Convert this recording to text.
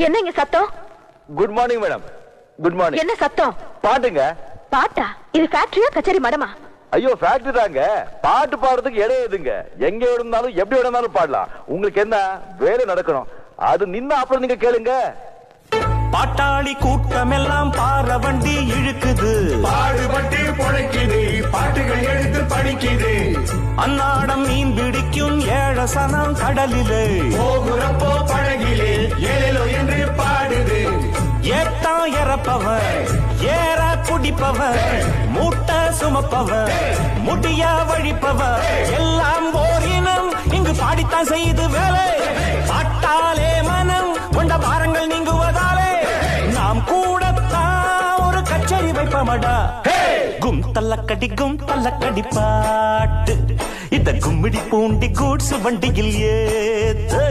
என்ன இங்க சத்தம்? Good morning madam. Good morning. என்ன சத்தம்? பாட்டுங்க. பாட்டா? இது ஃபேக்டரியா கச்சேரி மடமா? ஐயோ ஃபேக்டரி தாங்க. பாட்டு பாடுறதுக்கு இடம் எதுங்க? எங்க இருந்தாலும் எப்படி இருந்தாலும் பாடலாம். உங்களுக்கு என்ன வேலை நடக்கணும், அது நின்ன அப்புறம் நீங்க கேளுங்க. பாட்டாளி கூட்டம் எல்லாம் பாற வண்டி இழுக்குது, பாடுபட்டு பொழைக்குது, பாட்டுகள் எடுத்து படிக்குது. அன்னாடம் மீன் பிடிக்கும் ஏழசனம் கடலிலே, போகுறப்போ படகிலே ஏழோ என்று பாடுது. ஏத்தா இறப்பவன் ஏற குடிப்பவன், மூட்டை சுமப்பவன் முடிய வழிப்பவன், எல்லாம் ஓரினம் இங்கு பாடித்தான் செய்து வேலை. பாட்டாலே மனம் கொண்ட பாரங்கள் நீங்குவதாலே நாம் கூடத்தான் ஒரு கச்சேரி வைப்பமடா. கும் தல்லக்கடி பாட்டு, இந்த கும்மிடி பூண்டி கூட்ஸ் வண்டியில் ஏத்து.